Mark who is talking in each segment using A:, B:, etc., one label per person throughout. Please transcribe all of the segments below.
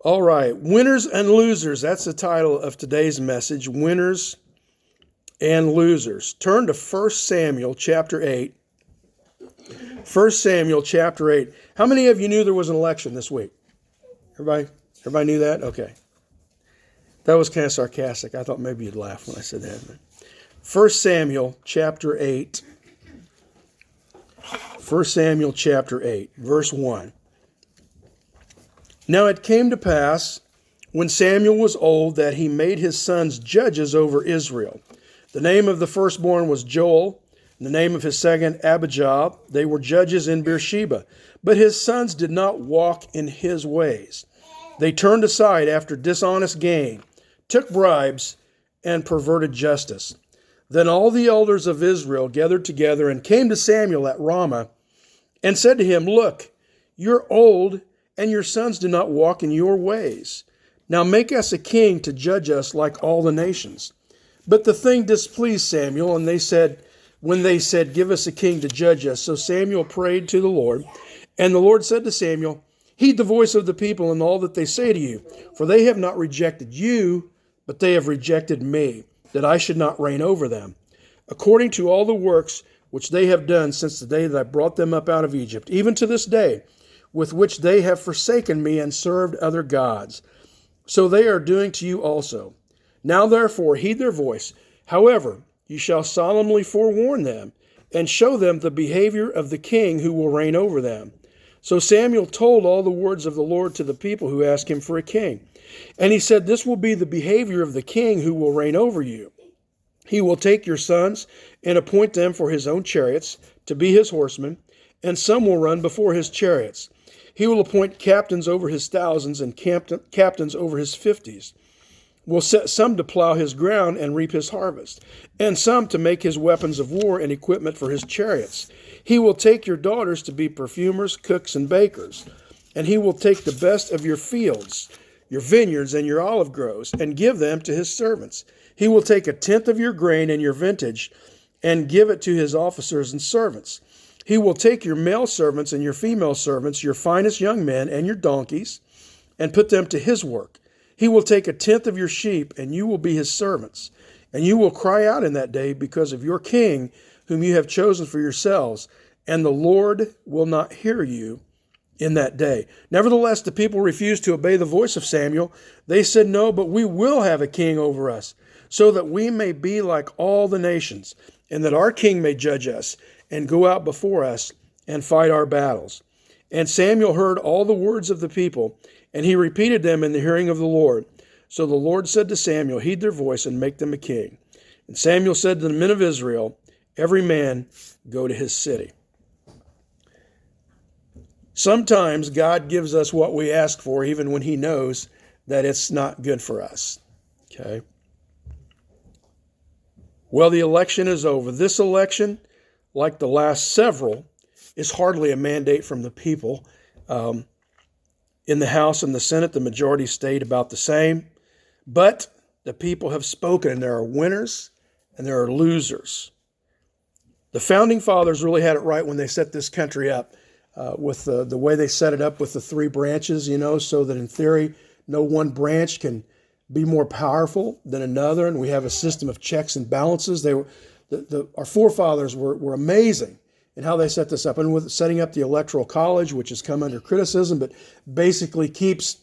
A: All right, winners and losers. That's the title of today's message, winners and losers. Turn to 1 Samuel chapter 8. 1 Samuel chapter 8. How many of you knew there was an election this week? Everybody knew that? Okay. That was kind of sarcastic. I thought maybe you'd laugh when I said that. 1 Samuel chapter 8. 1 Samuel chapter 8, verse 1. Now it came to pass, when Samuel was old, that he made his sons judges over Israel. The name of the firstborn was Joel, and the name of his second Abijah. They were judges in Beersheba. But his sons did not walk in his ways. They turned aside after dishonest gain, took bribes, and perverted justice. Then all the elders of Israel gathered together and came to Samuel at Ramah and said to him, Look, you're old, and your sons do not walk in your ways. Now make us a king to judge us like all the nations. But the thing displeased Samuel, and when they said, Give us a king to judge us. So Samuel prayed to the Lord, and the Lord said to Samuel, Heed the voice of the people in all that they say to you, for they have not rejected you, but they have rejected me, that I should not reign over them, according to all the works which they have done since the day that I brought them up out of Egypt, even to this day, with which they have forsaken me and served other gods. So they are doing to you also. Now therefore heed their voice. However, you shall solemnly forewarn them, and show them the behavior of the king who will reign over them. So Samuel told all the words of the Lord to the people who asked him for a king. And he said, This will be the behavior of the king who will reign over you. He will take your sons and appoint them for his own chariots to be his horsemen, and some will run before his chariots. He will appoint captains over his thousands and captains over his 50s. Will set some to plow his ground and reap his harvest, and some to make his weapons of war and equipment for his chariots. He will take your daughters to be perfumers, cooks, and bakers, and he will take the best of your fields, your vineyards, and your olive groves, and give them to his servants. He will take 1/10 of your grain and your vintage, and give it to his officers and servants. He will take your male servants and your female servants, your finest young men and your donkeys, and put them to his work. He will take 1/10 of your sheep, and you will be his servants. And you will cry out in that day because of your king, whom you have chosen for yourselves, and the Lord will not hear you in that day. Nevertheless, the people refused to obey the voice of Samuel. They said, No, but we will have a king over us, so that we may be like all the nations, and that our king may judge us, and go out before us and fight our battles. And Samuel heard all the words of the people, and he repeated them in the hearing of the Lord. So the Lord said to Samuel, Heed their voice and make them a king. And Samuel said to the men of Israel, Every man go to his city. Sometimes God gives us what we ask for, even when he knows that it's not good for us. Okay? Well, the election is over. This election, like the last several, is hardly a mandate from the people. In the House and the Senate, the majority stayed about the same. But the people have spoken, and there are winners and there are losers. The Founding Fathers really had it right when they set this country up with the way they set it up with the 3 branches, so that in theory, no one branch can be more powerful than another, and we have a system of checks and balances. Our forefathers were amazing in how they set this up, and with setting up the Electoral College, which has come under criticism, but basically keeps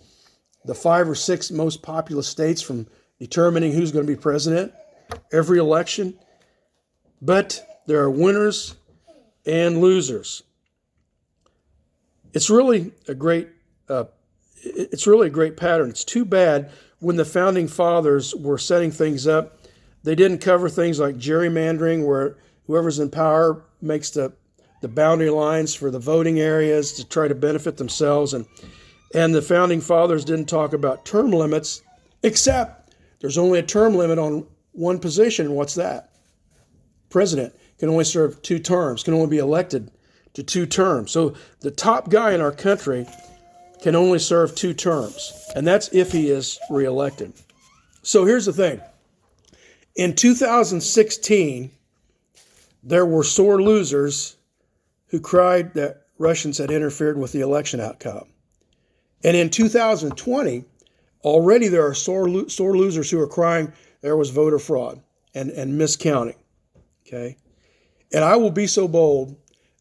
A: the 5 or 6 most populous states from determining who's going to be president every election. But there are winners and losers. It's really a great pattern. It's too bad when the Founding Fathers were setting things up, they didn't cover things like gerrymandering, where whoever's in power makes the boundary lines for the voting areas to try to benefit themselves. And the Founding Fathers didn't talk about term limits, except there's only a term limit on one position. And what's that? President can only serve 2 terms, can only be elected to 2 terms. So the top guy in our country can only serve 2 terms, and that's if he is reelected. So here's the thing. In 2016, there were sore losers who cried that Russians had interfered with the election outcome. And in 2020, Already there are sore losers who are crying there was voter fraud and miscounting. Okay? And I will be so bold,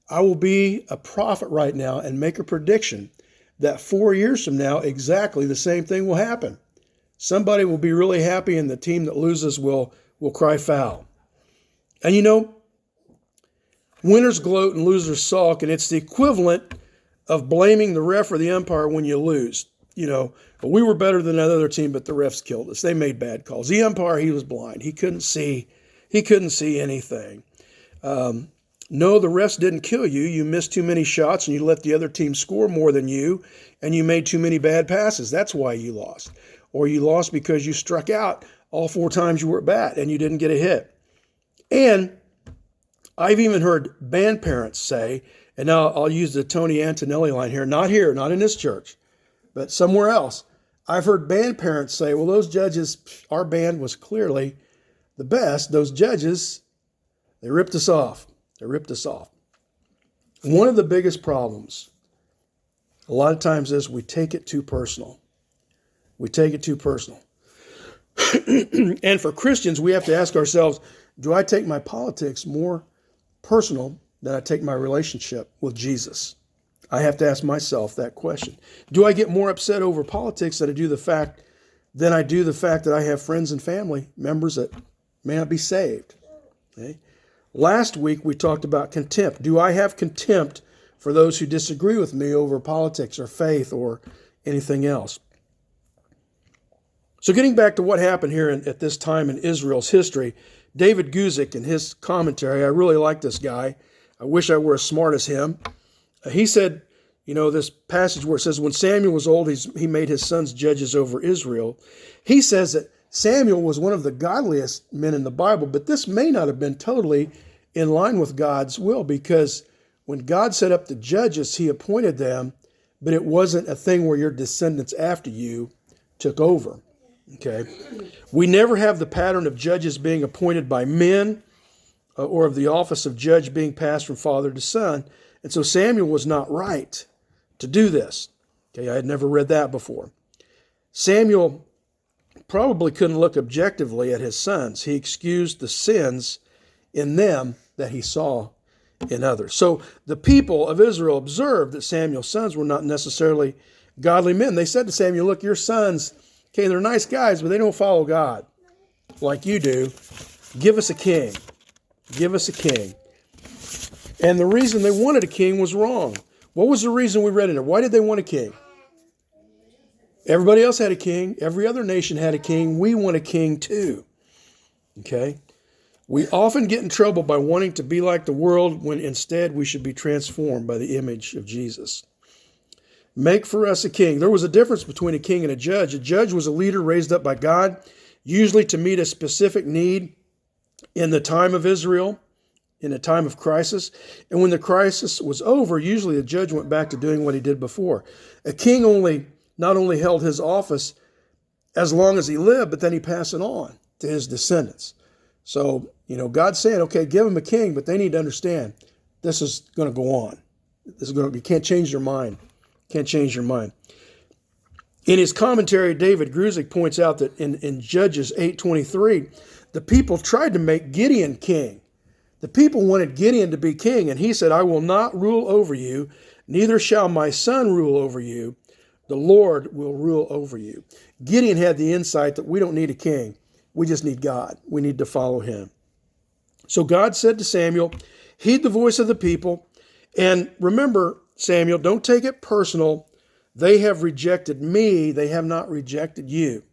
A: I will be a prophet right now and make a prediction that 4 years from now, exactly the same thing will happen. Somebody will be really happy and the team that loses will cry foul. And you know, winners gloat and losers sulk, and it's the equivalent of blaming the ref or the umpire when you lose. You know, we were better than that other team, but the refs killed us. They made bad calls. The umpire, he was blind. He couldn't see anything. No, the refs didn't kill you. You missed too many shots and you let the other team score more than you, and you made too many bad passes. That's why you lost. Or you lost because you struck out all 4 times you were at bat and you didn't get a hit. And I've even heard band parents say, and now I'll use the Tony Antonelli line here, not in this church, but somewhere else. I've heard band parents say, well, those judges, our band was clearly the best. Those judges, they ripped us off. One of the biggest problems a lot of times is we take it too personal. And for Christians, we have to ask ourselves, do I take my politics more personal than I take my relationship with Jesus? I have to ask myself that question. Do I get more upset over politics than I do the fact that I have friends and family members that may not be saved? Okay? Last week, we talked about contempt. Do I have contempt for those who disagree with me over politics or faith or anything else? So getting back to what happened here at this time in Israel's history, David Guzik in his commentary, I really like this guy. I wish I were as smart as him. He said, you know, this passage where it says, when Samuel was old, he made his sons judges over Israel. He says that Samuel was one of the godliest men in the Bible, but this may not have been totally in line with God's will, because when God set up the judges, he appointed them, but it wasn't a thing where your descendants after you took over. Okay, we never have the pattern of judges being appointed by men or of the office of judge being passed from father to son. And so Samuel was not right to do this. Okay, I had never read that before. Samuel probably couldn't look objectively at his sons. He excused the sins in them that he saw in others. So the people of Israel observed that Samuel's sons were not necessarily godly men. They said to Samuel, look, your sons, okay, they're nice guys, but they don't follow God like you do. Give us a king. Give us a king. And the reason they wanted a king was wrong. What was the reason we read in there? Why did they want a king? Everybody else had a king. Every other nation had a king. We want a king too. Okay? We often get in trouble by wanting to be like the world when instead we should be transformed by the image of Jesus. Make for us a king. There was a difference between a king and a judge. A judge was a leader raised up by God, usually to meet a specific need in the time of Israel, in a time of crisis. And when the crisis was over, usually the judge went back to doing what he did before. A king not only held his office as long as he lived, but then he passed it on to his descendants. So, God's saying, okay, give them a king, but they need to understand this is going to go on. You can't change your mind. Can't change your mind. In his commentary, David Guzik points out that in Judges 8:23, the people tried to make Gideon king. The people wanted Gideon to be king, and he said, I will not rule over you, neither shall my son rule over you. The Lord will rule over you. Gideon had the insight that we don't need a king. We just need God. We need to follow him. So God said to Samuel, heed the voice of the people. And remember, Samuel, don't take it personal. They have rejected me. They have not rejected you.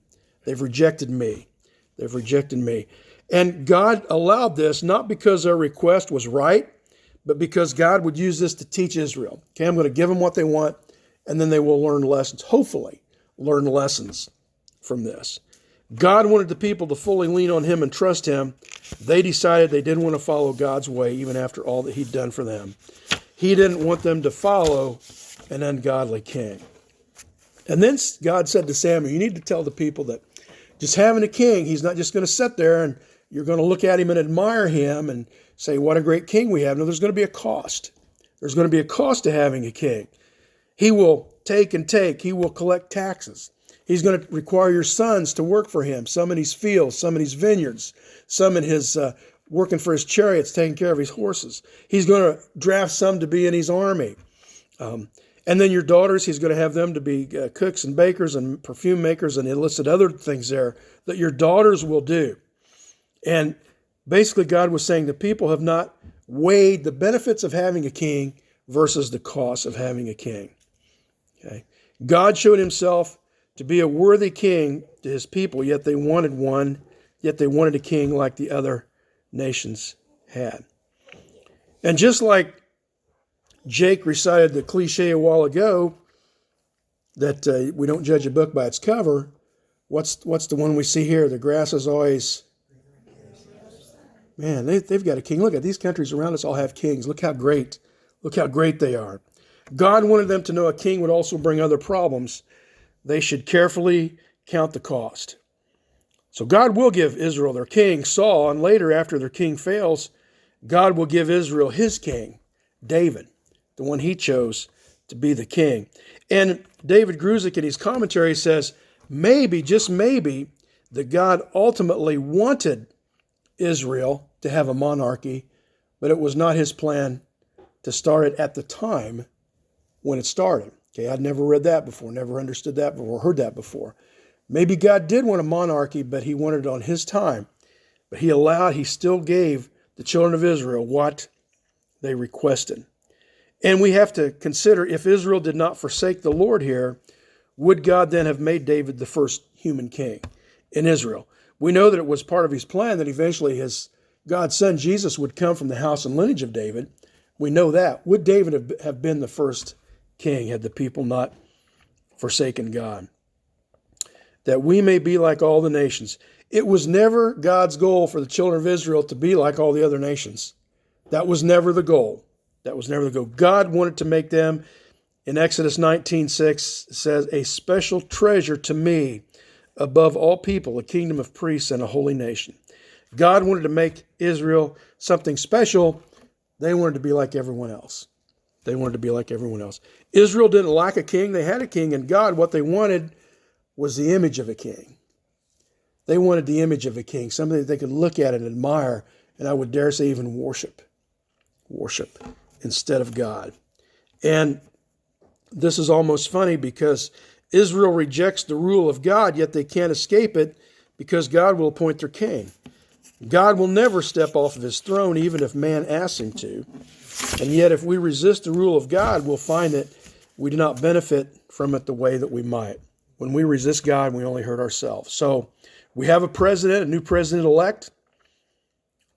A: They've rejected me. They've rejected me. And God allowed this not because their request was right, but because God would use this to teach Israel. Okay, I'm going to give them what they want, and then they will learn lessons, hopefully learn lessons from this. God wanted the people to fully lean on him and trust him. They decided they didn't want to follow God's way, even after all that he'd done for them. He didn't want them to follow an ungodly king. And then God said to Samuel, you need to tell the people that just having a king, he's not just going to sit there and you're going to look at him and admire him and say, what a great king we have. No, there's going to be a cost. There's going to be a cost to having a king. He will take and take. He will collect taxes. He's going to require your sons to work for him, some in his fields, some in his vineyards, some in his working for his chariots, taking care of his horses. He's going to draft some to be in his army. And then your daughters, he's going to have them to be cooks and bakers and perfume makers, and he listed other things there that your daughters will do. And basically God was saying the people have not weighed the benefits of having a king versus the cost of having a king. Okay? God showed himself to be a worthy king to his people, yet they wanted a king like the other nations had. And just like Jake recited the cliche a while ago that we don't judge a book by its cover, what's the one we see here? The grass is always... Man, they've got a king. Look at these countries around us all have kings. Look how great they are. God wanted them to know a king would also bring other problems. They should carefully count the cost. So God will give Israel their king, Saul, and later after their king fails, God will give Israel his king, David, the one he chose to be the king. And David Gruzik in his commentary says, maybe, just maybe, that God ultimately wanted Israel to have a monarchy, but it was not his plan to start it at the time when it started. Okay, I'd never read that before, never understood that before, heard that before. Maybe God did want a monarchy, but he wanted it on his time. But he still gave the children of Israel what they requested. And we have to consider, if Israel did not forsake the Lord here, would God then have made David the first human king in Israel? We know that it was part of his plan that eventually God's son Jesus would come from the house and lineage of David. We know that. Would David have been the first king had the people not forsaken God? That we may be like all the nations. It was never God's goal for the children of Israel to be like all the other nations. That was never the goal. God wanted to make them, in Exodus 19:6, says, a special treasure to me above all people, a kingdom of priests and a holy nation. God wanted to make Israel something special. They wanted to be like everyone else. Israel didn't lack a king. They had a king, and God, what they wanted was the image of a king. They wanted the image of a king, something that they could look at and admire, and I would dare say even worship instead of God. And this is almost funny because Israel rejects the rule of God, yet they can't escape it because God will appoint their king. God will never step off of his throne, even if man asks him to. And yet, if we resist the rule of God, we'll find that we do not benefit from it the way that we might. When we resist God, we only hurt ourselves. So we have a president, a new president-elect.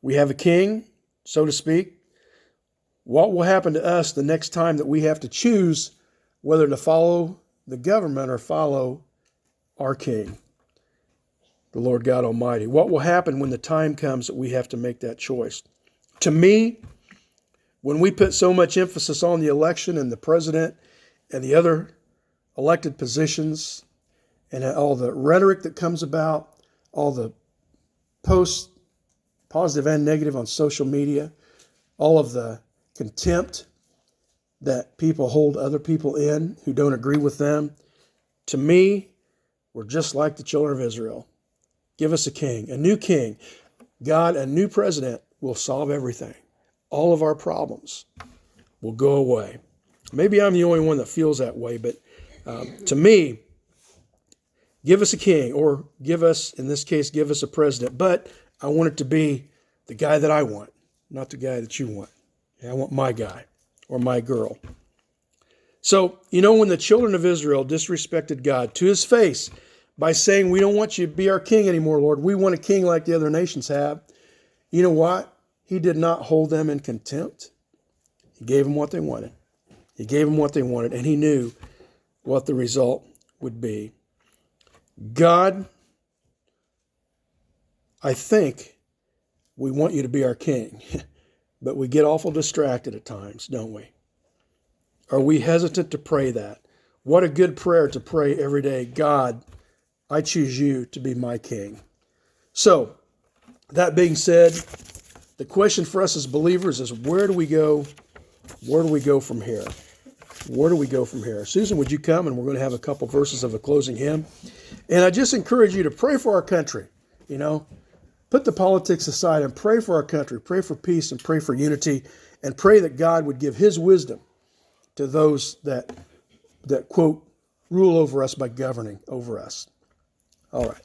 A: We have a king, so to speak. What will happen to us the next time that we have to choose whether to follow the government or follow our king, the Lord God Almighty? What will happen when the time comes that we have to make that choice? To me, when we put so much emphasis on the election and the president and the other elected positions and all the rhetoric that comes about, all the posts, positive and negative on social media, all of the contempt that people hold other people in who don't agree with them, to me, we're just like the children of Israel. Give us a king, a new king. God, a new president will solve everything. All of our problems will go away. Maybe I'm the only one that feels that way, but to me, give us a king, or give us, in this case, give us a president. But I want it to be the guy that I want, not the guy that you want. I want my guy or my girl. So, when the children of Israel disrespected God to his face by saying, we don't want you to be our king anymore, Lord. We want a king like the other nations have. You know what? He did not hold them in contempt. He gave them what they wanted. And he knew what the result would be. God, I think we want you to be our king, but we get awful distracted at times, don't we? Are we hesitant to pray that? What a good prayer to pray every day. God, I choose you to be my king. So, that being said, the question for us as believers is, where do we go? Where do we go from here? where do we go from here? Susan, would you come? And we're going to have a couple verses of a closing hymn. And I just encourage you to pray for our country. You know, put the politics aside and pray for our country. Pray for peace and pray for unity. And pray that God would give his wisdom to those that quote, rule over us by governing over us. All right.